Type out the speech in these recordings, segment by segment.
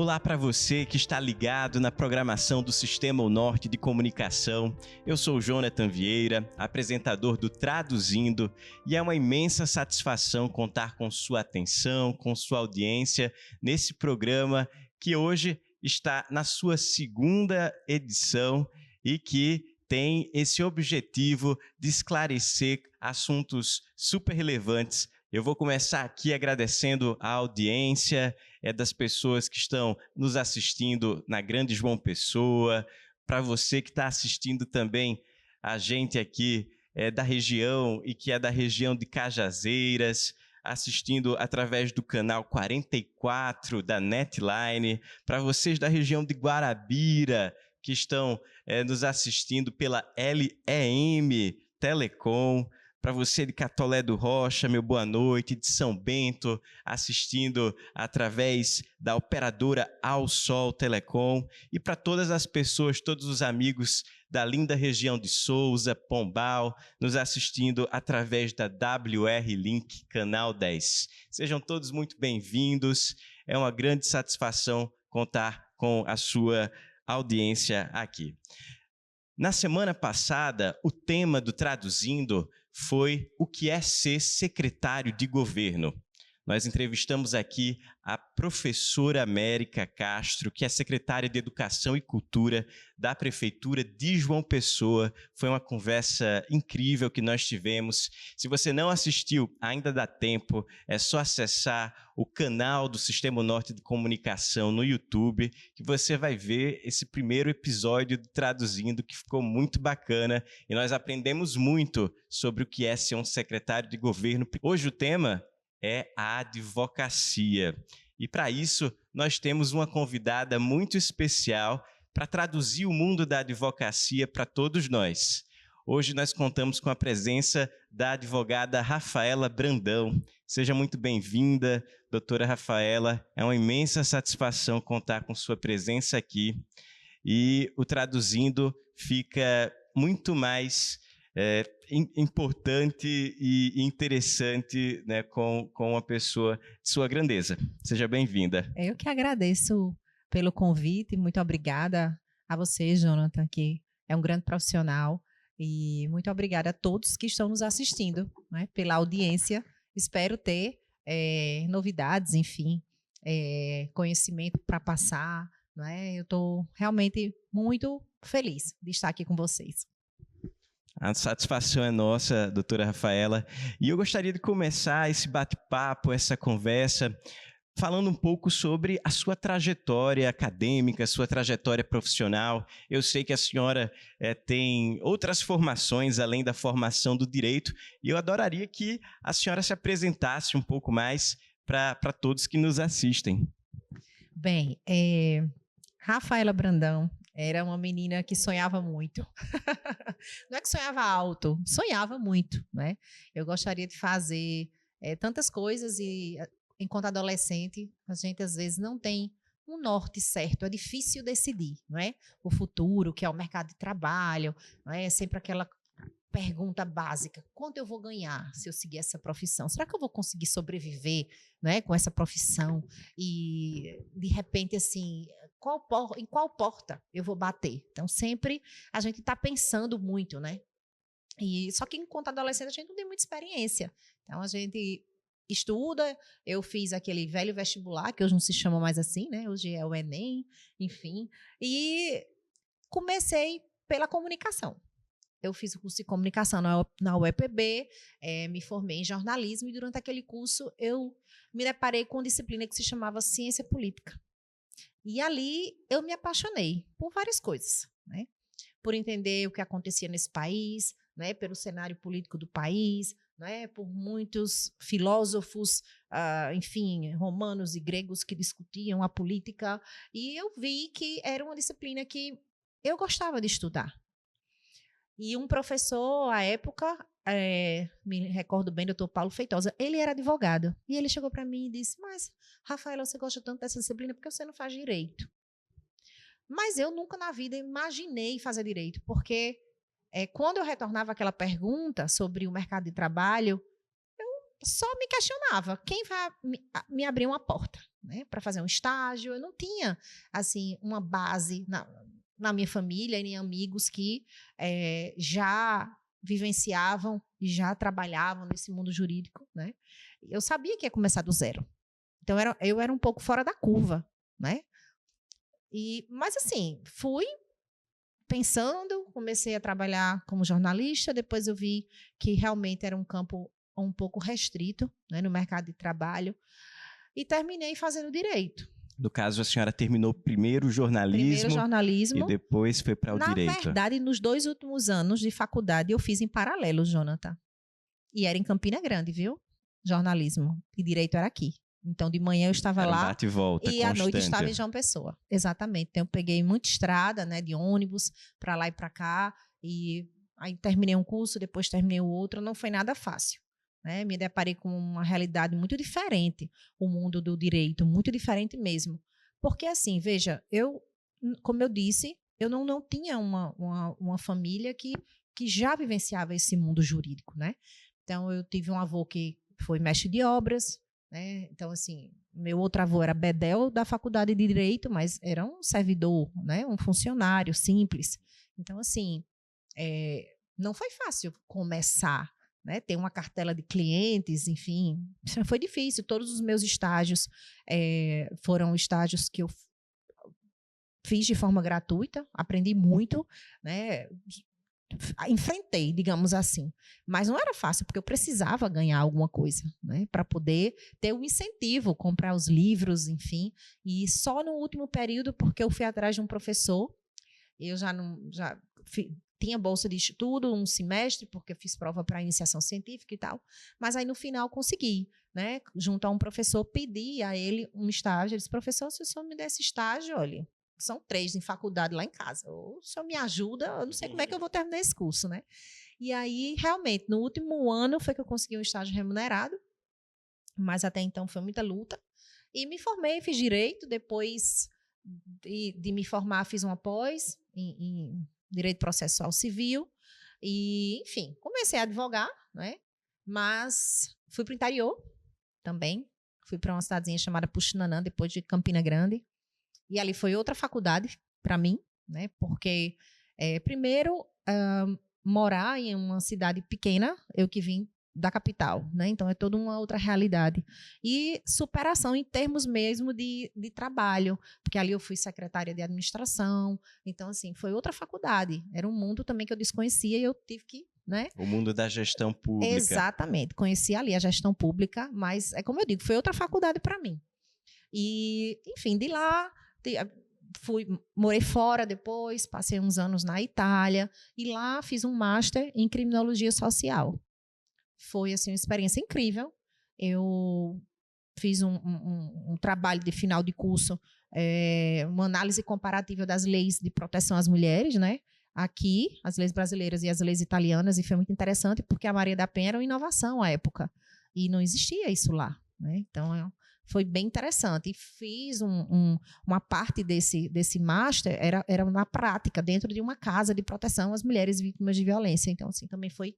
Olá para você que está ligado na programação do Sistema Norte de Comunicação. Eu sou o Jonathan Vieira, apresentador do Traduzindo, e é uma imensa satisfação contar com sua atenção, com sua audiência nesse programa que hoje está na sua segunda edição e que tem esse objetivo de esclarecer assuntos super relevantes. Eu vou começar aqui agradecendo a audiência das pessoas que estão nos assistindo na Grande João Pessoa, para você que está assistindo também a gente aqui da região e que é da região de Cajazeiras, assistindo através do canal 44 da Netline, para vocês da região de Guarabira, que estão nos assistindo pela LEM Telecom, para você de Catolé do Rocha, meu boa noite, de São Bento, assistindo através da operadora Ao Sol Telecom, e para todas as pessoas, todos os amigos da linda região de Souza, Pombal, nos assistindo através da WR Link, canal 10. Sejam todos muito bem-vindos, é uma grande satisfação contar com a sua audiência aqui. Na semana passada, o tema do Traduzindo foi o que é ser secretário de governo. Nós entrevistamos aqui a professora América Castro, que é secretária de Educação e Cultura da Prefeitura de João Pessoa. Foi uma conversa incrível que nós tivemos. Se você não assistiu, ainda dá tempo, é só acessar o canal do Sistema Norte de Comunicação no YouTube, que você vai ver esse primeiro episódio do Traduzindo, que ficou muito bacana, e nós aprendemos muito sobre o que é ser um secretário de governo. Hoje o tema é a advocacia. E para isso, nós temos uma convidada muito especial para traduzir o mundo da advocacia para todos nós. Hoje nós contamos com a presença da advogada Rafaela Brandão. Seja muito bem-vinda, doutora Rafaela. É uma imensa satisfação contar com sua presença aqui. E o Traduzindo fica muito mais importante e interessante, né, com uma pessoa de sua grandeza. Seja bem-vinda. Eu que agradeço pelo convite, muito obrigada a você, Jonathan, que é um grande profissional, e muito obrigada a todos que estão nos assistindo, né, pela audiência. Espero ter novidades, enfim, conhecimento para passar, né? Eu estou realmente muito feliz de estar aqui com vocês. A satisfação é nossa, doutora Rafaela. E eu gostaria de começar esse bate-papo, essa conversa, falando um pouco sobre a sua trajetória acadêmica, sua trajetória profissional. Eu sei que a senhora tem outras formações além da formação do direito, e eu adoraria que a senhora se apresentasse um pouco mais para todos que nos assistem. Bem, Rafaela Brandão era uma menina que sonhava muito. Não é que sonhava alto, sonhava muito, né? Eu gostaria de fazer tantas coisas e, enquanto adolescente, a gente às vezes não tem um norte certo, é difícil decidir, não é? O futuro, que é o mercado de trabalho, não é? É sempre aquela pergunta básica: quanto eu vou ganhar se eu seguir essa profissão? Será que eu vou conseguir sobreviver, né, com essa profissão? E, de repente, assim, em qual porta eu vou bater? Então, sempre a gente está pensando muito, né? E, só que, enquanto adolescente, a gente não tem muita experiência. Então, a gente estuda, eu fiz aquele velho vestibular, que hoje não se chama mais assim, né? Hoje é o Enem, enfim. E comecei pela comunicação. Eu fiz o curso de comunicação na UEPB, me formei em jornalismo, e durante aquele curso eu me deparei com uma disciplina que se chamava Ciência Política. E ali eu me apaixonei por várias coisas, né? Por entender o que acontecia nesse país, né? Pelo cenário político do país, né? Por muitos filósofos, enfim, romanos e gregos que discutiam a política. E eu vi que era uma disciplina que eu gostava de estudar. E um professor, à época, me recordo bem, doutor Paulo Feitosa, ele era advogado. E ele chegou para mim e disse: mas, Rafaela, você gosta tanto dessa disciplina, por que você não faz direito? Mas eu nunca na vida imaginei fazer direito, porque quando eu retornava aquela pergunta sobre o mercado de trabalho, eu só me questionava: quem vai me abrir uma porta? né, para fazer um estágio. Eu não tinha assim uma base na minha família e nem amigos que já vivenciavam e já trabalhavam nesse mundo jurídico, né? Eu sabia que ia começar do zero. Então eu era um pouco fora da curva, né? Mas assim, fui pensando, comecei a trabalhar como jornalista, depois eu vi que realmente era um campo um pouco restrito, né, no mercado de trabalho, e terminei fazendo direito. No caso, a senhora terminou primeiro o Primeiro jornalismo e depois foi para o direito. Na verdade, nos 2 últimos anos de faculdade, eu fiz em paralelo, Jonathan. E era em Campina Grande, viu? Jornalismo. E direito era aqui. Então, de manhã eu estava lá bate e volta, à noite estava em João Pessoa. Exatamente. Então, eu peguei muita estrada, né, de ônibus, para lá e para cá. E aí terminei um curso, depois terminei o outro. Não foi nada fácil. Né? Me deparei com uma realidade muito diferente, o mundo do direito, muito diferente mesmo. Porque, assim, veja, como eu disse, eu não tinha uma família que já vivenciava esse mundo jurídico, né? Então, eu tive um avô que foi mestre de obras, né? Então, assim, meu outro avô era bedel da faculdade de Direito, mas era um servidor, né? Um funcionário simples. Então, assim, não foi fácil começar, né, ter uma cartela de clientes, enfim, foi difícil. Todos os meus estágios foram estágios que eu fiz de forma gratuita, aprendi muito, né, enfrentei, digamos assim. Mas não era fácil, porque eu precisava ganhar alguma coisa, né, para poder ter um incentivo, comprar os livros, enfim. E só no último período, porque eu fui atrás de um professor, eu tinha bolsa de estudo um semestre, porque eu fiz prova para iniciação científica e tal, mas aí no final consegui, né, junto a um professor, pedi a ele um estágio. Ele disse: professor, se o senhor me der esse estágio, olha, são 3 em faculdade lá em casa, ou o senhor me ajuda, eu não sei como é que eu vou terminar esse curso, né? E aí, realmente, no último ano foi que eu consegui um estágio remunerado, mas até então foi muita luta, e me formei, fiz direito. Depois de me formar, fiz uma pós em Direito Processual Civil, e, enfim, comecei a advogar, né? Mas fui para o interior também, fui para uma cidadezinha chamada Puxinanã, depois de Campina Grande, e ali foi outra faculdade para mim, né? Porque, primeiro, morar em uma cidade pequena, eu que vim da capital, né? Então é toda uma outra realidade. E superação em termos mesmo de trabalho, porque ali eu fui secretária de administração, então assim, foi outra faculdade, era um mundo também que eu desconhecia e eu tive que, né? O mundo da gestão pública. Exatamente, conheci ali a gestão pública, mas é como eu digo, foi outra faculdade para mim. E, enfim, de lá morei fora depois, passei uns anos na Itália e lá fiz um master em criminologia social. Foi, assim, uma experiência incrível. Eu fiz um trabalho de final de curso, uma análise comparativa das leis de proteção às mulheres, né? Aqui, as leis brasileiras e as leis italianas, e foi muito interessante porque a Maria da Penha era uma inovação à época e não existia isso lá, né? Então, foi bem interessante. E fiz uma parte desse master, era na prática, dentro de uma casa de proteção às mulheres vítimas de violência. Então, assim, também foi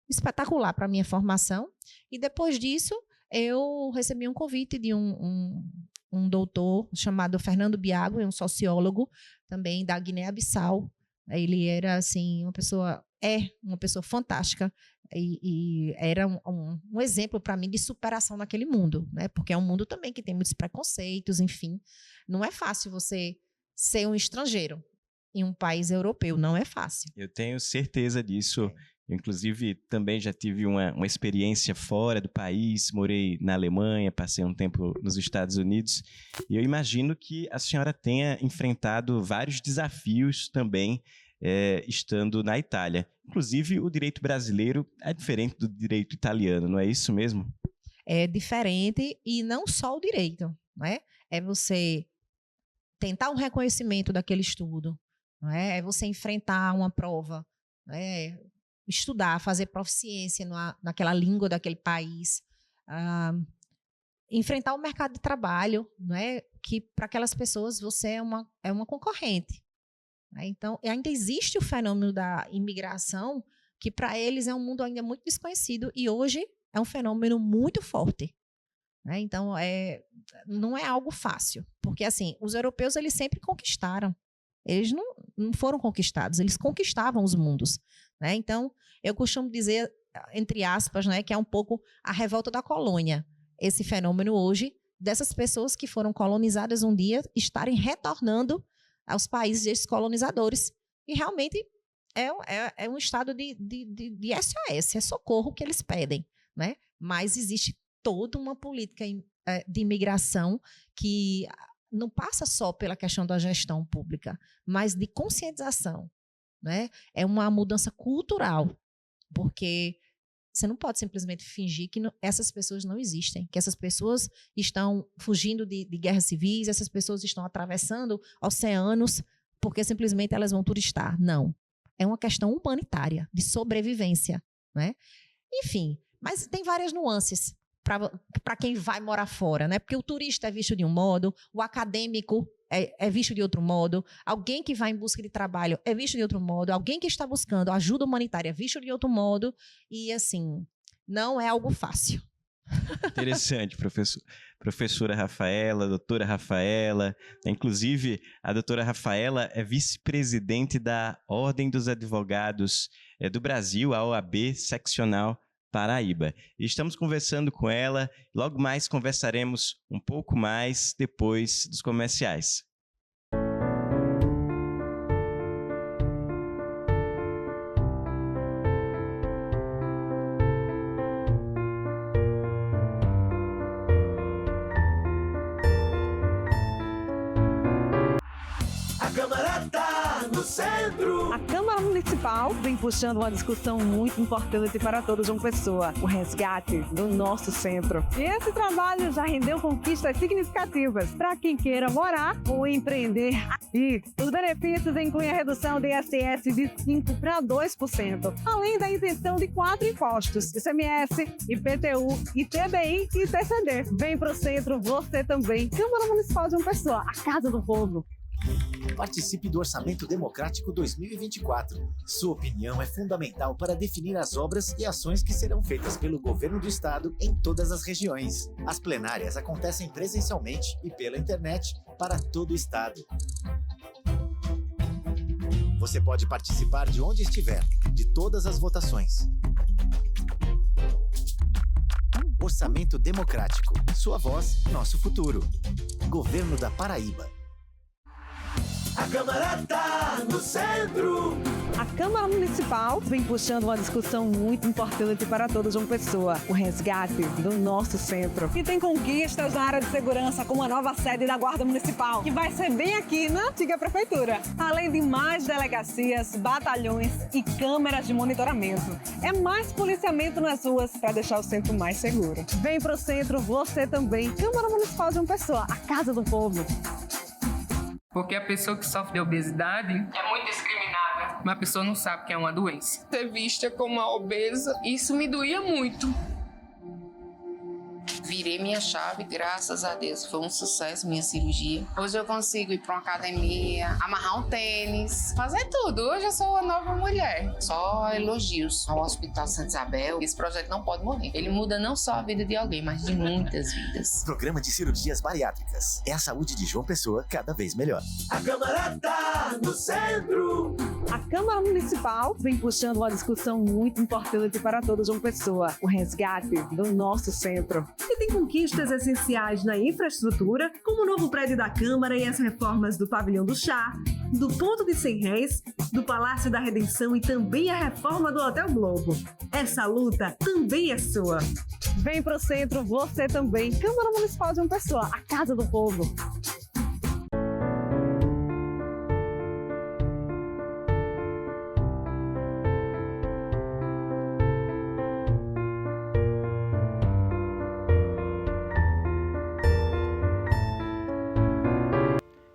espetacular para a minha formação. E depois disso, eu recebi um convite de um doutor chamado Fernando Biago, um sociólogo também da Guiné-Bissau. Ele era, assim, uma pessoa fantástica e era um exemplo para mim de superação naquele mundo, né? Porque é um mundo também que tem muitos preconceitos, enfim. Não é fácil você ser um estrangeiro em um país europeu, não é fácil. Eu tenho certeza disso. Eu, inclusive, também já tive uma experiência fora do país, morei na Alemanha, passei um tempo nos Estados Unidos, e eu imagino que a senhora tenha enfrentado vários desafios também, estando na Itália. Inclusive, o direito brasileiro é diferente do direito italiano, não é isso mesmo? É diferente, e não só o direito, né? É você tentar um reconhecimento daquele estudo, não é? É você enfrentar uma prova, né? Estudar, fazer proficiência naquela língua daquele país, enfrentar o mercado de trabalho, não é? Que para aquelas pessoas você é uma concorrente. Né? Então, ainda existe o fenômeno da imigração, que para eles é um mundo ainda muito desconhecido, e hoje é um fenômeno muito forte. né? Então, não é algo fácil, porque assim, os europeus eles sempre conquistaram. Eles não foram conquistados, eles conquistavam os mundos, né? Então, eu costumo dizer, entre aspas, né, que é um pouco a revolta da colônia. Esse fenômeno hoje, dessas pessoas que foram colonizadas um dia, estarem retornando aos países desses colonizadores. E realmente é um estado de SOS, é socorro que eles pedem, né? Mas existe toda uma política de imigração que não passa só pela questão da gestão pública, mas de conscientização, né? É uma mudança cultural, porque você não pode simplesmente fingir que essas pessoas não existem, que essas pessoas estão fugindo de guerras civis, essas pessoas estão atravessando oceanos porque simplesmente elas vão turistar. Não. É uma questão humanitária, de sobrevivência, né? Enfim, mas tem várias nuances para quem vai morar fora, né? Porque o turista é visto de um modo, o acadêmico é visto de outro modo, alguém que vai em busca de trabalho é visto de outro modo, alguém que está buscando ajuda humanitária é visto de outro modo, e assim, não é algo fácil. Interessante, professora Rafaela, doutora Rafaela. Inclusive, a doutora Rafaela é vice-presidente da Ordem dos Advogados do Brasil, a OAB Seccional Paraíba. E estamos conversando com ela, logo mais conversaremos um pouco mais depois dos comerciais. A Câmara Municipal vem puxando uma discussão muito importante para todo João Pessoa, o resgate do nosso centro. E esse trabalho já rendeu conquistas significativas para quem queira morar ou empreender aqui. Os benefícios incluem a redução de ISS de 5% para 2%, além da isenção de 4 impostos: ICMS, IPTU, ITBI e TCD. Vem para o centro você também. Câmara Municipal de João Pessoa, a casa do povo. Participe do Orçamento Democrático 2024. Sua opinião é fundamental para definir as obras e ações que serão feitas pelo Governo do Estado em todas as regiões. As plenárias acontecem presencialmente e pela internet para todo o Estado. Você pode participar de onde estiver, de todas as votações. Orçamento Democrático. Sua voz, nosso futuro. Governo da Paraíba. A Câmara tá no centro. A Câmara Municipal vem puxando uma discussão muito importante para todo João Pessoa, o resgate do nosso centro. E tem conquistas na área de segurança, como a nova sede da Guarda Municipal, que vai ser bem aqui na antiga prefeitura. Além de mais delegacias, batalhões e câmeras de monitoramento. É mais policiamento nas ruas para deixar o centro mais seguro. Vem pro centro você também. Câmara Municipal de João Pessoa, a casa do povo. Porque a pessoa que sofre de obesidade é muito discriminada. Mas a pessoa não sabe que é uma doença. Ser vista como uma obesa, isso me doía muito. Virei minha chave, graças a Deus. Foi um sucesso minha cirurgia. Hoje eu consigo ir para uma academia, amarrar um tênis, fazer tudo. Hoje eu sou uma nova mulher. Só elogios ao Hospital Santa Isabel. Esse projeto não pode morrer. Ele muda não só a vida de alguém, mas de muitas vidas. Programa de Cirurgias Bariátricas. É a saúde de João Pessoa cada vez melhor. A Câmara tá no centro. A Câmara Municipal vem puxando uma discussão muito importante para todo João Pessoa, o resgate do nosso centro. E tem conquistas essenciais na infraestrutura, como o novo prédio da Câmara e as reformas do Pavilhão do Chá, do Ponto de 100 Réis, do Palácio da Redenção e também a reforma do Hotel Globo. Essa luta também é sua. Vem pro centro você também. Câmara Municipal de João Pessoa, a casa do povo.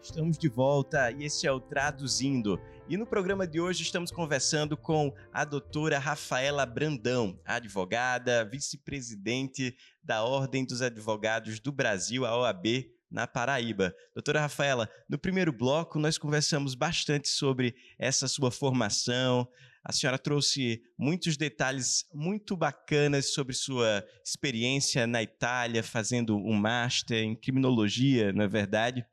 Estamos de volta e esse é o Traduzindo. E no programa de hoje estamos conversando com a doutora Rafaela Brandão, advogada, vice-presidente da Ordem dos Advogados do Brasil, a OAB, na Paraíba. Doutora Rafaela, no primeiro bloco nós conversamos bastante sobre essa sua formação. A senhora trouxe muitos detalhes muito bacanas sobre sua experiência na Itália, fazendo um master em criminologia, não é verdade?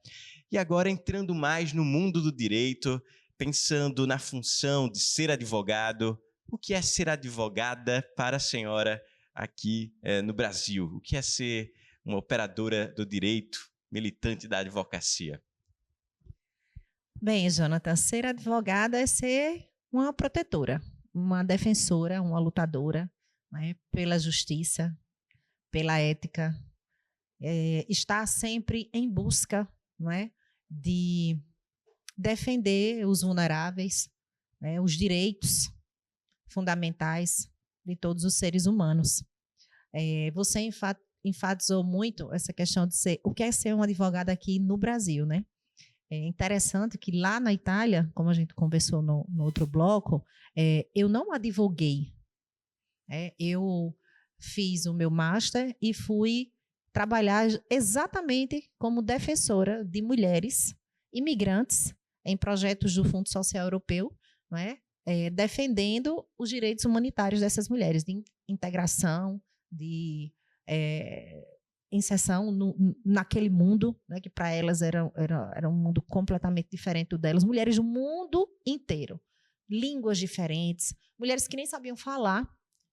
E agora entrando mais no mundo do direito, pensando na função de ser advogado, o que é ser advogada para a senhora aqui no Brasil? O que é ser uma operadora do direito, militante da advocacia? Bem, Jonathan, ser advogada é ser uma protetora, uma defensora, uma lutadora, né, pela justiça, pela ética, estar sempre em busca, não é, de defender os vulneráveis, né, os direitos fundamentais de todos os seres humanos. Você enfatizou muito essa questão de o que é ser um advogado aqui no Brasil, né? É interessante que lá na Itália, como a gente conversou no outro bloco, eu não advoguei. Eu fiz o meu master e fui trabalhar exatamente como defensora de mulheres imigrantes em projetos do Fundo Social Europeu, não é? Defendendo os direitos humanitários dessas mulheres, de integração, de inserção naquele mundo, né, que para elas era um mundo completamente diferente do delas. Mulheres do mundo inteiro, línguas diferentes, mulheres que nem sabiam falar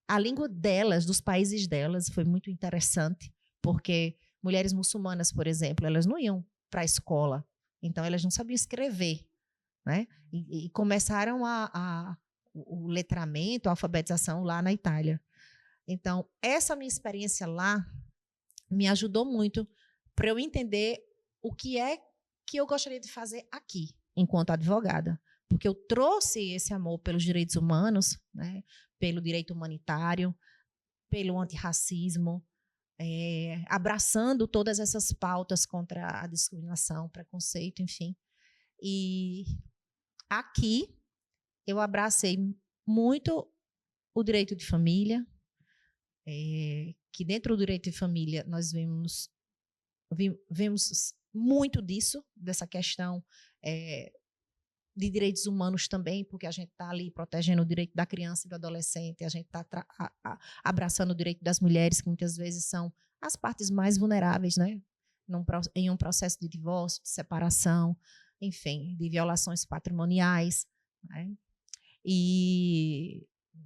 a língua delas, dos países delas. Foi muito interessante, porque mulheres muçulmanas, por exemplo, elas não iam para a escola, então elas não sabiam escrever, né? E começaram o letramento, a alfabetização lá na Itália. Então, essa minha experiência lá me ajudou muito para eu entender o que é que eu gostaria de fazer aqui, enquanto advogada. Porque eu trouxe esse amor pelos direitos humanos, né, pelo direito humanitário, pelo antirracismo, abraçando todas essas pautas contra a discriminação, preconceito, enfim. E aqui eu abracei muito o direito de família, que dentro do direito de família nós vemos muito disso, dessa questão de direitos humanos também, porque a gente está ali protegendo o direito da criança e do adolescente, a gente está abraçando o direito das mulheres, que muitas vezes são as partes mais vulneráveis, né? Em um processo de divórcio, de separação, enfim, de violações patrimoniais, né?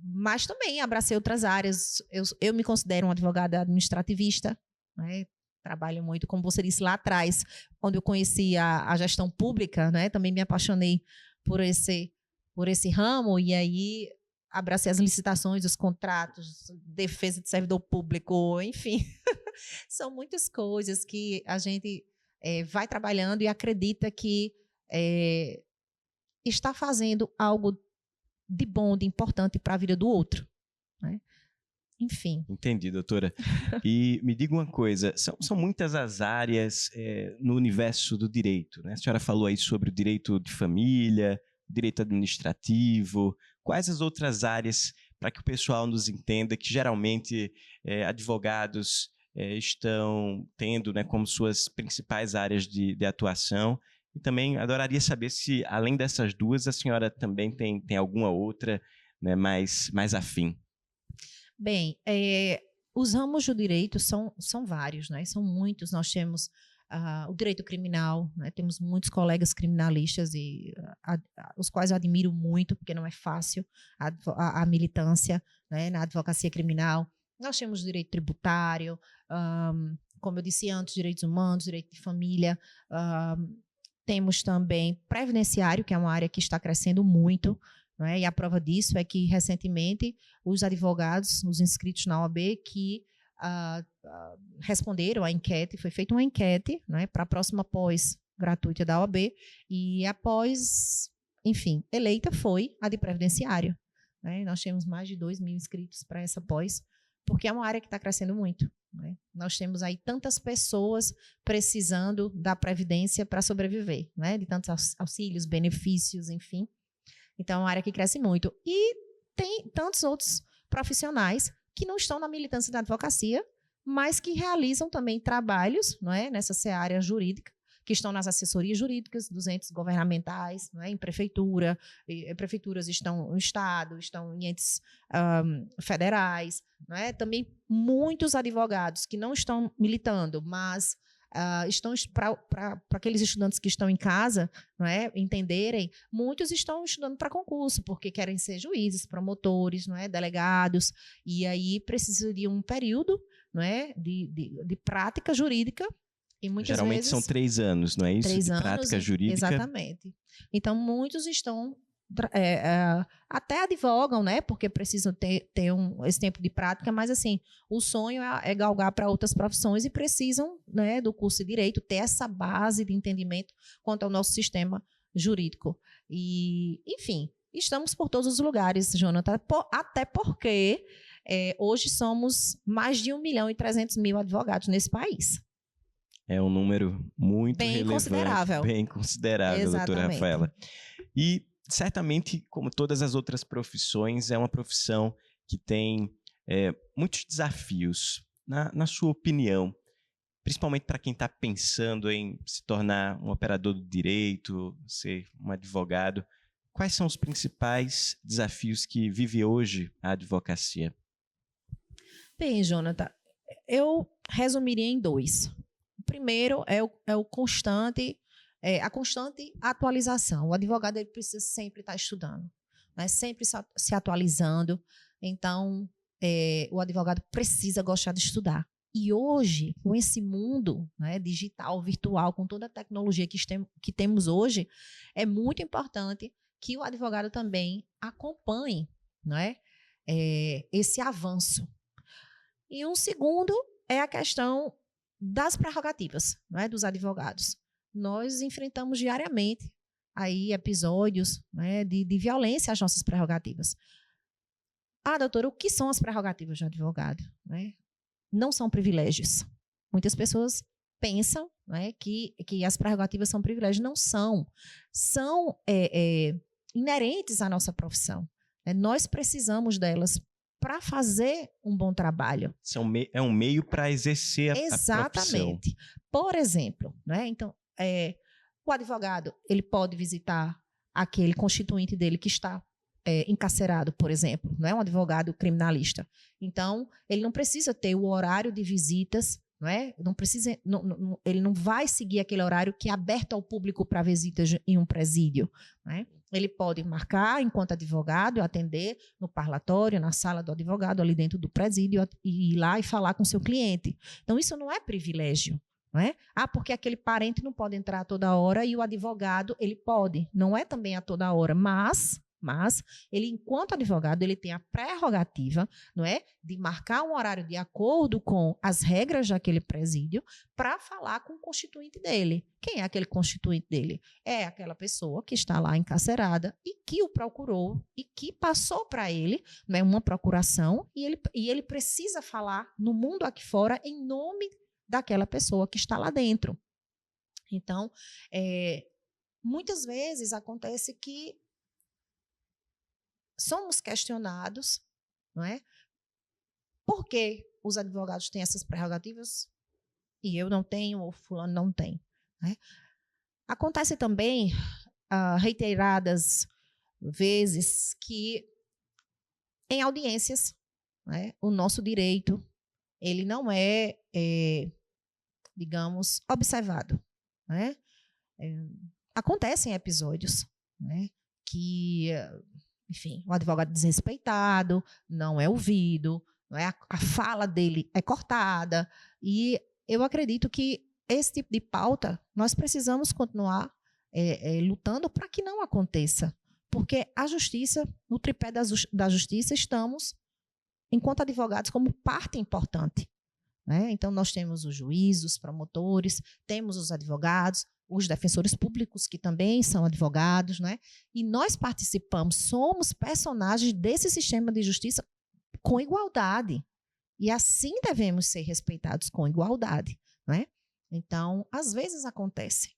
Mas também abracei outras áreas. Eu me considero uma advogada administrativista, né? Trabalho muito, como você disse lá atrás, quando eu conheci a gestão pública, né? Também me apaixonei por esse ramo, e aí abracei as licitações, os contratos, defesa de servidor público, enfim. São muitas coisas que a gente vai trabalhando e acredita que está fazendo algo de bom, de importante para a vida do outro, né? Enfim. Entendi, doutora. E me diga uma coisa, são muitas as áreas no universo do direito, né? A senhora falou aí sobre o direito de família, direito administrativo. Quais as outras áreas, para que o pessoal nos entenda, que geralmente advogados estão tendo, né, como suas principais áreas de atuação? E também adoraria saber se, além dessas duas, a senhora também tem alguma outra, né, mais afim. Bem, os ramos do direito são vários, né? São muitos. Nós temos o direito criminal, né? Temos muitos colegas criminalistas, e os quais eu admiro muito, porque não é fácil a militância, né, na advocacia criminal. Nós temos o direito tributário, como eu disse antes, direitos humanos, direito de família. Temos também previdenciário, que é uma área que está crescendo muito, não é? E a prova disso é que, recentemente, os advogados, os inscritos na OAB, que responderam à enquete, foi feita uma enquete, não é, para a próxima pós gratuita da OAB, e após, enfim, eleita foi a de previdenciário, né? Nós temos mais de 2.000 inscritos para essa pós, porque é uma área que está crescendo muito, né? Nós temos aí tantas pessoas precisando da previdência para sobreviver, né? De tantos auxílios, benefícios, enfim. Então, é uma área que cresce muito. E tem tantos outros profissionais que não estão na militância da advocacia, mas que realizam também trabalhos, não é, nessa seara jurídica, que estão nas assessorias jurídicas dos entes governamentais, não é, em prefeitura, prefeituras estão no estado, estão em entes federais, não é, também muitos advogados que não estão militando, mas estão para aqueles estudantes que estão em casa, não é, entenderem, muitos estão estudando para concurso, porque querem ser juízes, promotores, não é, delegados, e aí precisa de um período, não é, de prática jurídica, e muitas Geralmente vezes, são 3 anos, não é isso? 3 de anos, prática jurídica. exatamente. Então, muitos estão até advogam, né? Porque precisam ter esse tempo de prática, mas assim, o sonho é galgar para outras profissões e precisam, né, do curso de Direito, ter essa base de entendimento quanto ao nosso sistema jurídico. E, enfim, estamos por todos os lugares, Jonathan, até porque hoje somos mais de 1.300.000 advogados nesse país. É um número muito bem relevante, considerável. Bem considerável, doutora Rafaela. E certamente, como todas as outras profissões, é uma profissão que tem muitos desafios. Na sua opinião, principalmente para quem está pensando em se tornar um operador do direito, ser um advogado, quais são os principais desafios que vive hoje a advocacia? Bem, Jonathan, eu resumiria em 2. O primeiro é a constante atualização. O advogado ele precisa sempre estar estudando, né? Sempre se atualizando. Então, o advogado precisa gostar de estudar. E hoje, com esse mundo, né, digital, virtual, com toda a tecnologia que temos hoje, é muito importante que o advogado também acompanhe, não é? Esse avanço. E um segundo é a questão das prerrogativas, não é, dos advogados. Nós enfrentamos diariamente aí episódios, né, de violência às nossas prerrogativas. Doutora, o que são as prerrogativas do advogado? Né? Não são privilégios. Muitas pessoas pensam, né, que as prerrogativas são privilégios. Não são. São inerentes à nossa profissão. Né? Nós precisamos delas para fazer um bom trabalho. É um meio para exercer a profissão. Exatamente. Por exemplo, né? Então, o advogado ele pode visitar aquele constituinte dele que está encarcerado, por exemplo, não é um advogado criminalista. Então, ele não precisa ter o horário de visitas, não é? Não precisa, ele não vai seguir aquele horário que é aberto ao público para visitas em um presídio, não é? Ele pode marcar enquanto advogado, atender no parlatório, na sala do advogado, ali dentro do presídio, e ir lá e falar com seu cliente. Então, isso não é privilégio. Não é? Porque aquele parente não pode entrar a toda hora e o advogado, ele pode. Não é também a toda hora, mas ele, enquanto advogado, ele tem a prerrogativa, não é, de marcar um horário de acordo com as regras daquele presídio para falar com o constituinte dele. Quem é aquele constituinte dele? É aquela pessoa que está lá encarcerada e que o procurou e que passou para ele, né, uma procuração e ele precisa falar no mundo aqui fora em nome daquela pessoa que está lá dentro. Então, muitas vezes acontece que somos questionados, não é? Por que os advogados têm essas prerrogativas e eu não tenho ou fulano não tem? Né? Acontece também reiteradas vezes que em audiências, né, o nosso direito ele não digamos, observado. Né? Acontecem episódios, né, que, enfim, o advogado desrespeitado, não é ouvido, não é? A fala dele é cortada, e eu acredito que esse tipo de pauta nós precisamos continuar lutando para que não aconteça, porque a justiça, no tripé da justiça, estamos, enquanto advogados, como parte importante. Né? Então, nós temos os juízes, os promotores, temos os advogados, os defensores públicos, que também são advogados, né? E nós participamos, somos personagens desse sistema de justiça com igualdade. E assim devemos ser respeitados com igualdade. Né? Então, às vezes acontece.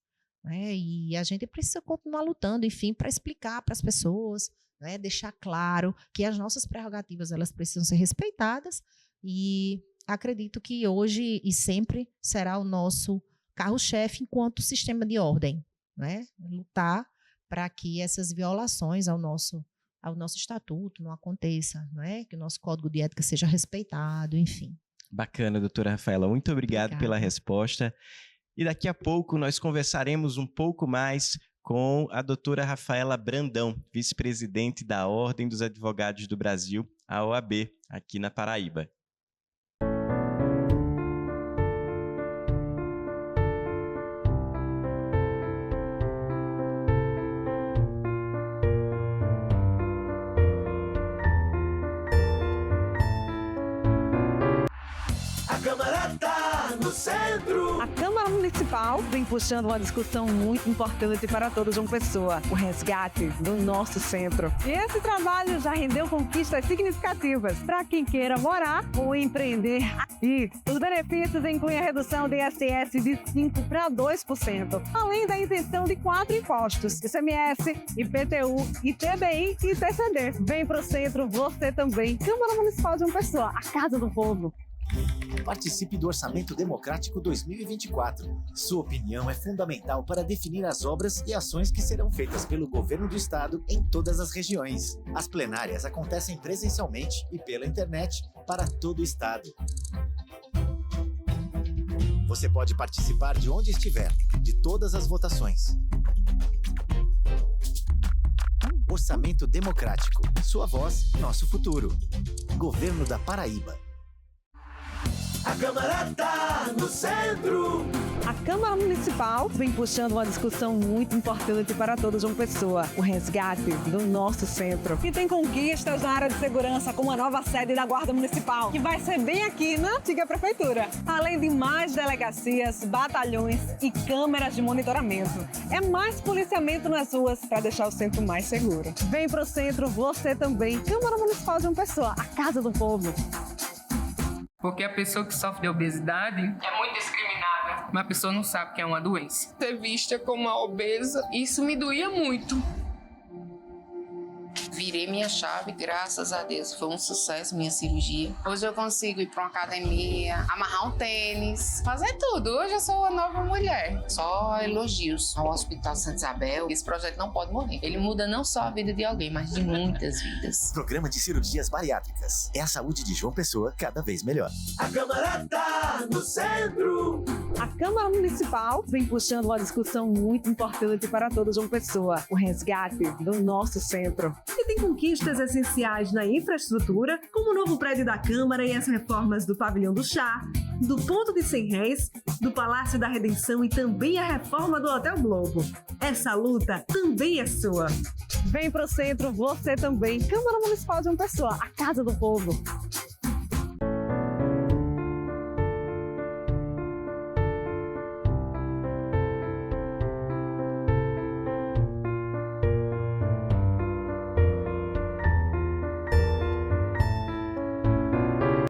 Né? E a gente precisa continuar lutando, enfim, para explicar para as pessoas, né? Deixar claro que as nossas prerrogativas elas precisam ser respeitadas e acredito que hoje e sempre será o nosso carro-chefe enquanto sistema de ordem, né? Lutar para que essas violações ao nosso estatuto não aconteça, né? Que o nosso código de ética seja respeitado, enfim. Bacana, doutora Rafaela. Muito obrigado pela resposta. E daqui a pouco nós conversaremos um pouco mais com a doutora Rafaela Brandão, vice-presidente da Ordem dos Advogados do Brasil, a OAB, aqui na Paraíba. A Câmara tá no centro. A Câmara Municipal vem puxando uma discussão muito importante para toda João Pessoa, o resgate do nosso centro. E esse trabalho já rendeu conquistas significativas para quem queira morar ou empreender aqui. Os benefícios incluem a redução do ISS de 5% para 2%, além da isenção de 4 impostos: ICMS, IPTU, ITBI e TCD. Vem pro centro você também. Câmara Municipal de João Pessoa, a casa do povo. Participe do Orçamento Democrático 2024. Sua opinião é fundamental para definir as obras e ações que serão feitas pelo Governo do Estado em todas as regiões. As plenárias acontecem presencialmente e pela internet para todo o Estado. Você pode participar de onde estiver, de todas as votações. Orçamento Democrático. Sua voz, nosso futuro. Governo da Paraíba. A Câmara tá no centro. A Câmara Municipal vem puxando uma discussão muito importante para toda João Pessoa, o resgate do nosso centro. E tem conquistas na área de segurança, como a nova sede da Guarda Municipal, que vai ser bem aqui na antiga prefeitura. Além de mais delegacias, batalhões e câmeras de monitoramento. É mais policiamento nas ruas para deixar o centro mais seguro. Vem pro centro você também. Câmara Municipal de João Pessoa, a casa do povo. Porque a pessoa que sofre de obesidade é muito discriminada. Mas a pessoa não sabe que é uma doença. Ser vista como uma obesa, isso me doía muito. Virei minha chave, graças a Deus. Foi um sucesso minha cirurgia. Hoje eu consigo ir para uma academia, amarrar um tênis, fazer tudo. Hoje eu sou uma nova mulher. Só elogios ao Hospital Santa Isabel. Esse projeto não pode morrer. Ele muda não só a vida de alguém, mas de muitas vidas. Programa de Cirurgias Bariátricas. É a saúde de João Pessoa cada vez melhor. A Câmara tá no centro. A Câmara Municipal vem puxando uma discussão muito importante para toda João Pessoa, o resgate do nosso centro. E tem conquistas essenciais na infraestrutura, como o novo prédio da Câmara e as reformas do Pavilhão do Chá, do Ponto de 100 Réis, do Palácio da Redenção e também a reforma do Hotel Globo. Essa luta também é sua. Vem pro centro você também. Câmara Municipal de João Pessoa, a casa do povo.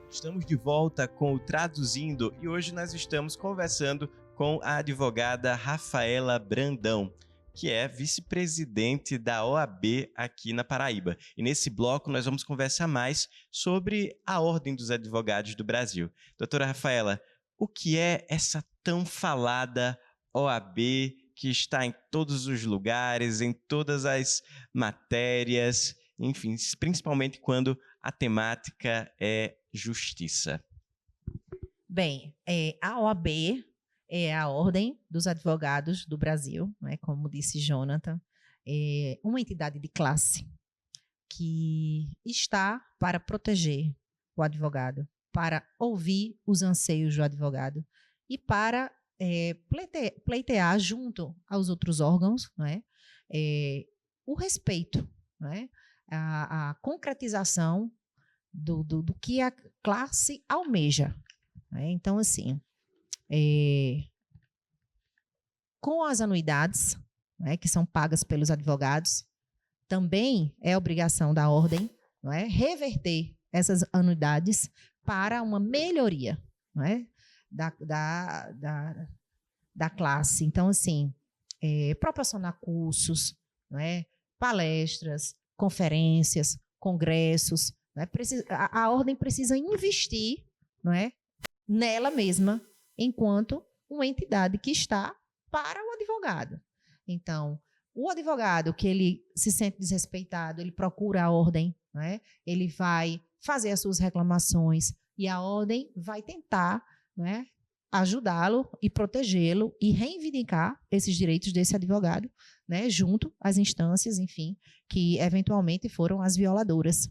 Estamos de volta com o Traduzindo e hoje nós estamos conversando com a advogada Rafaela Brandão, que é vice-presidente da OAB aqui na Paraíba. E nesse bloco nós vamos conversar mais sobre a Ordem dos Advogados do Brasil. Doutora Rafaela, o que é essa tão falada OAB que está em todos os lugares, em todas as matérias, enfim, principalmente quando a temática é justiça? Bem, a OAB é a Ordem dos Advogados do Brasil, né, como disse Jonathan, é uma entidade de classe que está para proteger o advogado, para ouvir os anseios do advogado e para pleitear junto aos outros órgãos, né, o respeito, né, a concretização do que a classe almeja. Né? Então, assim, com as anuidades, né, que são pagas pelos advogados, também é obrigação da ordem, não é, reverter essas anuidades para uma melhoria, não é, da classe. Então, assim, proporcionar cursos, não é, palestras, conferências, congressos. Né? A ordem precisa investir, não é, nela mesma, enquanto uma entidade que está para o advogado. Então, o advogado que ele se sente desrespeitado, ele procura a ordem, né? Ele vai fazer as suas reclamações e a ordem vai tentar, né, ajudá-lo e protegê-lo e reivindicar esses direitos desse advogado, né, junto às instâncias, enfim, que eventualmente foram as violadoras,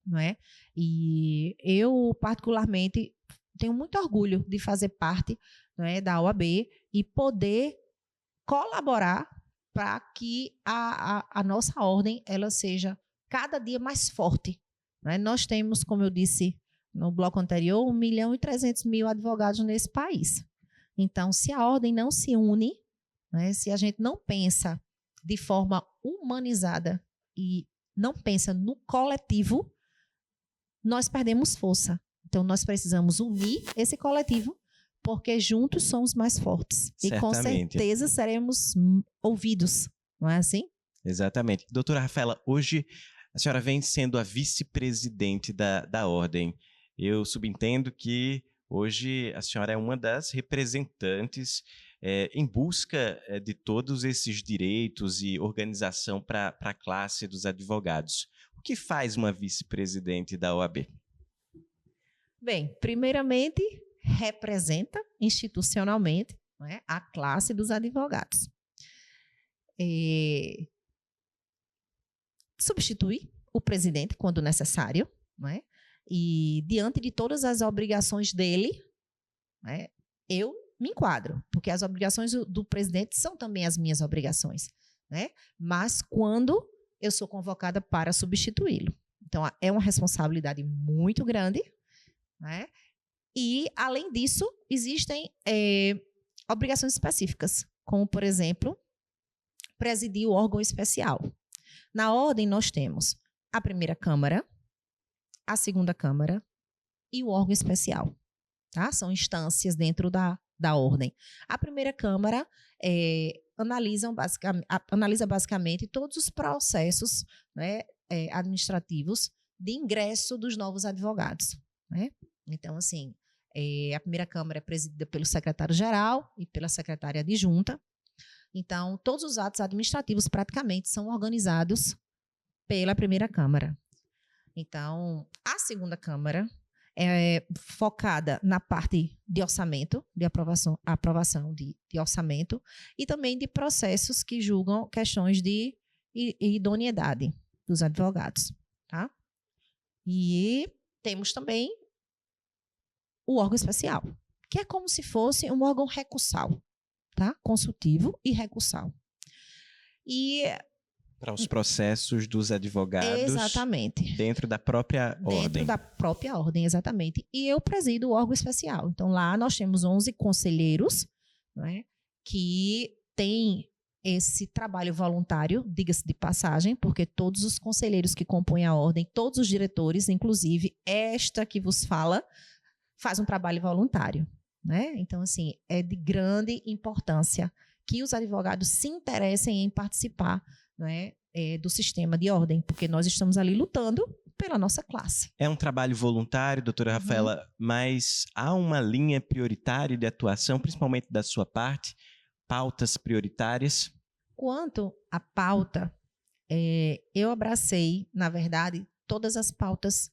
não é? E eu, particularmente, tenho muito orgulho de fazer parte, não é, da OAB e poder colaborar para que a nossa ordem ela seja cada dia mais forte. Né? Nós temos, como eu disse no bloco anterior, 1.300.000 advogados nesse país. Então, se a ordem não se une, né, se a gente não pensa de forma humanizada e não pensa no coletivo, nós perdemos força. Então, nós precisamos unir esse coletivo, porque juntos somos mais fortes. Certamente. E com certeza seremos ouvidos, não é assim? Exatamente. Doutora Rafaela, hoje a senhora vem sendo a vice-presidente da Ordem. Eu subentendo que hoje a senhora é uma das representantes em busca de todos esses direitos e organização para a classe dos advogados. O que faz uma vice-presidente da OAB? Bem, primeiramente, representa institucionalmente, não é, a classe dos advogados. Substitui o presidente quando necessário, não é? E diante de todas as obrigações dele, né, eu me enquadro, porque as obrigações do presidente são também as minhas obrigações, né? Mas quando eu sou convocada para substituí-lo. Então, é uma responsabilidade muito grande, né? E, além disso, existem obrigações específicas, como, por exemplo, presidir o órgão especial. Na ordem, nós temos a primeira Câmara, a segunda Câmara e o órgão especial. Tá? São instâncias dentro da ordem. A primeira Câmara analisa basicamente todos os processos, né, administrativos de ingresso dos novos advogados. Né? Então, assim, a primeira Câmara é presidida pelo secretário-geral e pela secretária adjunta. Então, todos os atos administrativos praticamente são organizados pela primeira Câmara. Então, a segunda Câmara é focada na parte de orçamento, de aprovação de orçamento e também de processos que julgam questões de idoneidade dos advogados. Tá? E temos também o órgão especial, que é como se fosse um órgão recursal, tá? Consultivo e recursal. E para os processos dos advogados. Exatamente. Dentro da própria ordem. Dentro da própria ordem, exatamente. E eu presido o órgão especial. Então, lá nós temos 11 conselheiros, não é, que têm esse trabalho voluntário, diga-se de passagem, porque todos os conselheiros que compõem a ordem, todos os diretores, inclusive esta que vos fala, faz um trabalho voluntário. Né? Então, assim, é de grande importância que os advogados se interessem em participar, não é, do sistema de ordem, porque nós estamos ali lutando pela nossa classe. É um trabalho voluntário, doutora Rafaela, mas há uma linha prioritária de atuação, principalmente da sua parte, pautas prioritárias? Quanto à pauta, eu abracei, na verdade, todas as pautas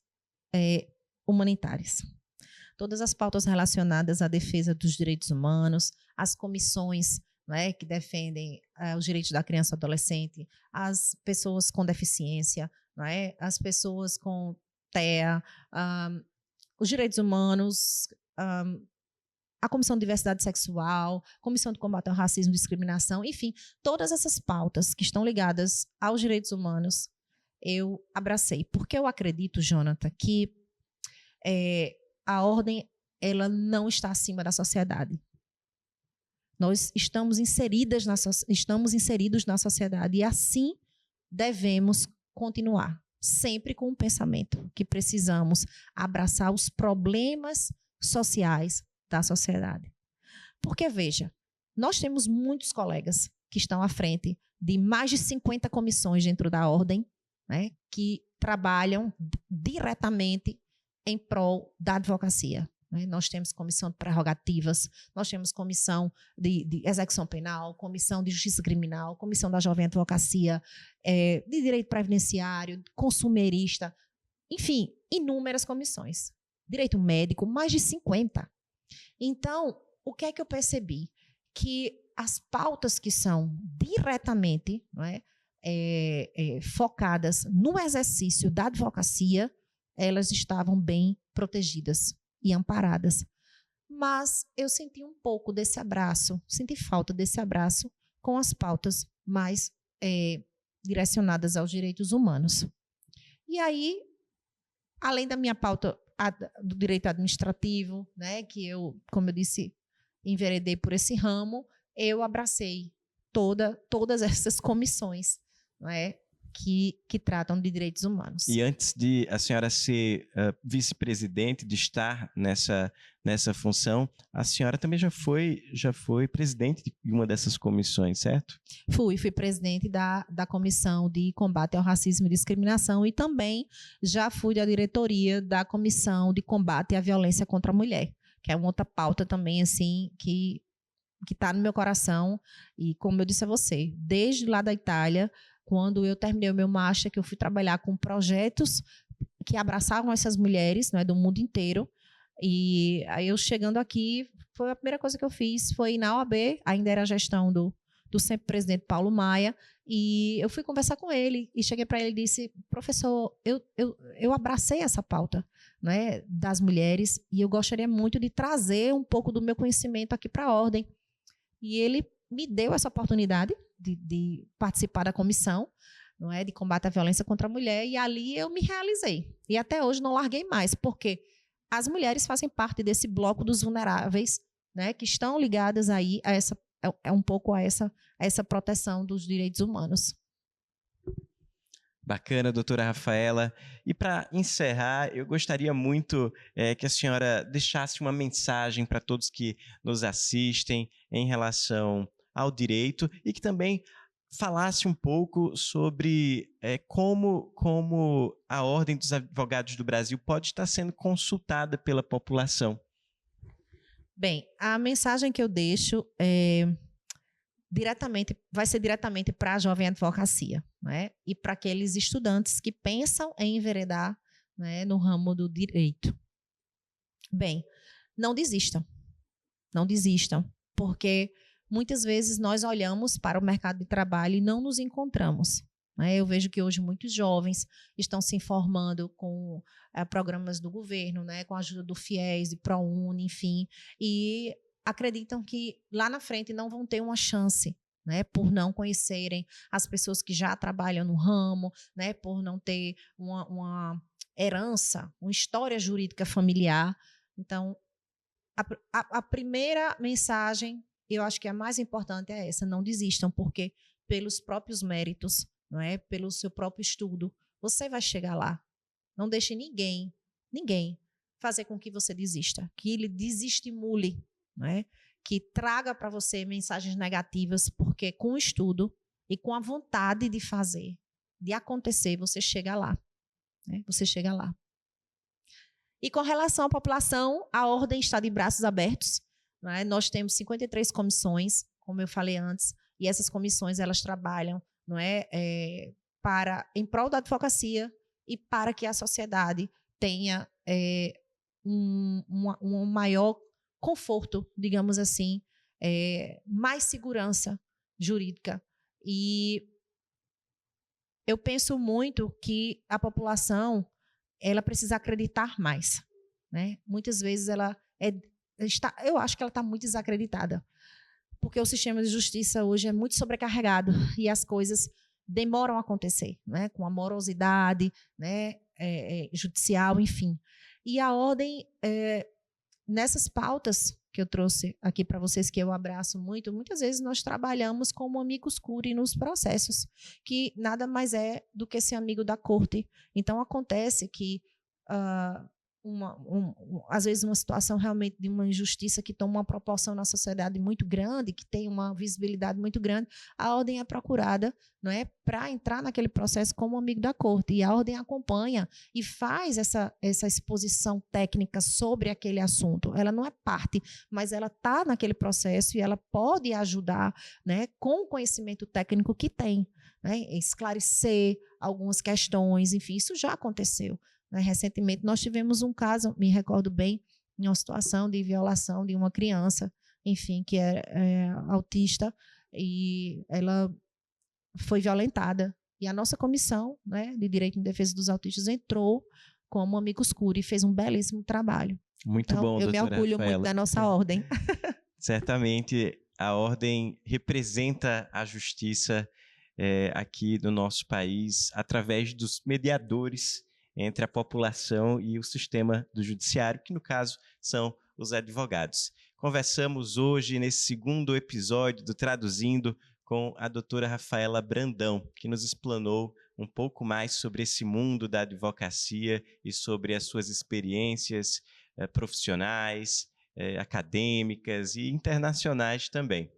humanitárias. Todas as pautas relacionadas à defesa dos direitos humanos, as comissões, né, que defendem os direitos da criança e do adolescente, as pessoas com deficiência, né, as pessoas com TEA, os direitos humanos, a Comissão de Diversidade Sexual, Comissão de Combate ao Racismo e Discriminação, enfim, todas essas pautas que estão ligadas aos direitos humanos, eu abracei. Porque eu acredito, Jonathan, que a ordem ela não está acima da sociedade. Nós estamos inseridos na sociedade e assim devemos continuar, sempre com o pensamento que precisamos abraçar os problemas sociais da sociedade. Porque, veja, nós temos muitos colegas que estão à frente de mais de 50 comissões dentro da ordem, né, que trabalham diretamente em prol da advocacia. né? Nós temos comissão de prerrogativas, nós temos comissão de execução penal, comissão de justiça criminal, comissão da jovem advocacia, de direito previdenciário, consumerista, enfim, inúmeras comissões. Direito médico, mais de 50. Então, o que é que eu percebi? Que as pautas que são diretamente, não é, focadas no exercício da advocacia, elas estavam bem protegidas e amparadas. Mas eu senti um pouco desse abraço, senti falta desse abraço com as pautas mais direcionadas aos direitos humanos. E aí, além da minha pauta do direito administrativo, né, que eu, como eu disse, enveredei por esse ramo, eu abracei todas essas comissões, não é, que tratam de direitos humanos. E antes de a senhora ser vice-presidente, de estar nessa função, a senhora também já foi presidente de uma dessas comissões, certo? Fui presidente da Comissão de Combate ao Racismo e Discriminação e também já fui da diretoria da Comissão de Combate à Violência contra a Mulher, que é uma outra pauta também, assim, que está no meu coração. E como eu disse a você, desde lá da Itália, quando eu terminei o meu master, que eu fui trabalhar com projetos que abraçavam essas mulheres, né, do mundo inteiro. E aí eu chegando aqui, foi a primeira coisa que eu fiz, foi na OAB, ainda era a gestão do sempre presidente Paulo Maia, e eu fui conversar com ele, e cheguei para ele e disse: professor, eu abracei essa pauta, né, das mulheres, e eu gostaria muito de trazer um pouco do meu conhecimento aqui para a Ordem. E ele me deu essa oportunidade de participar da comissão, não é, de combate à violência contra a mulher, e ali eu me realizei. E até hoje não larguei mais, porque as mulheres fazem parte desse bloco dos vulneráveis, né, que estão ligadas aí a um pouco a essa proteção dos direitos humanos. Bacana, doutora Rafaela. E para encerrar, eu gostaria muito que a senhora deixasse uma mensagem para todos que nos assistem em relação ao direito e que também falasse um pouco sobre como a Ordem dos Advogados do Brasil pode estar sendo consultada pela população. Bem, a mensagem que eu deixo vai ser diretamente para a jovem advocacia, né? E para aqueles estudantes que pensam em enveredar, né, no ramo do direito. Bem, não desistam, porque muitas vezes nós olhamos para o mercado de trabalho e não nos encontramos, né? Eu vejo que hoje muitos jovens estão se informando com programas do governo, né, com a ajuda do FIES, do ProUni, enfim, e acreditam que lá na frente não vão ter uma chance, né, por não conhecerem as pessoas que já trabalham no ramo, né, por não ter uma herança, uma história jurídica familiar. Então, a primeira mensagem, eu acho que a mais importante é essa: não desistam, porque pelos próprios méritos, não é, pelo seu próprio estudo, você vai chegar lá. Não deixe ninguém fazer com que você desista, que ele desestimule, não é? Que traga para você mensagens negativas, porque com o estudo e com a vontade de fazer, de acontecer, você chega lá, né? Você chega lá. E com relação à população, a Ordem está de braços abertos, não é? Nós temos 53 comissões, como eu falei antes, e essas comissões elas trabalham, não é, em prol da advocacia e para que a sociedade tenha um maior conforto, digamos assim, mais segurança jurídica. E eu penso muito que a população ela precisa acreditar mais, né? Muitas vezes eu acho que ela está muito desacreditada, porque o sistema de justiça hoje é muito sobrecarregado e as coisas demoram a acontecer, né? Com a morosidade, né, judicial, enfim. E a Ordem, nessas pautas que eu trouxe aqui para vocês, que eu abraço muito, muitas vezes nós trabalhamos como amicus curiae nos processos, que nada mais é do que ser amigo da corte. Então, acontece que às vezes uma situação realmente de uma injustiça que toma uma proporção na sociedade muito grande, que tem uma visibilidade muito grande, a ordem é procurada, não é, para entrar naquele processo como amigo da corte. E a ordem acompanha e faz essa exposição técnica sobre aquele assunto. Ela não é parte, mas ela está naquele processo e ela pode ajudar, né, com o conhecimento técnico que tem, né, esclarecer algumas questões, enfim, isso já aconteceu. Né? Recentemente nós tivemos um caso, me recordo bem, em uma situação de violação de uma criança, enfim, que é autista, e ela foi violentada. E a nossa comissão, né, de Direito em Defesa dos Autistas entrou como amicus curiae e fez um belíssimo trabalho. Muito então, bom, eu me orgulho Rafaela. muito da nossa ordem. Certamente a ordem representa a justiça aqui no nosso país através dos mediadores entre a população e o sistema do judiciário, que no caso são os advogados. Conversamos hoje, nesse segundo episódio do Traduzindo, com a doutora Rafaela Brandão, que nos explanou um pouco mais sobre esse mundo da advocacia e sobre as suas experiências profissionais, acadêmicas e internacionais também.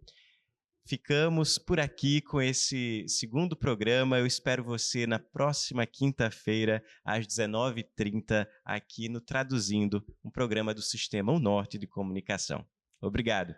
Ficamos por aqui com esse segundo programa. Eu espero você na próxima quinta-feira, às 19h30, aqui no Traduzindo, um programa do Sistema Norte de Comunicação. Obrigado.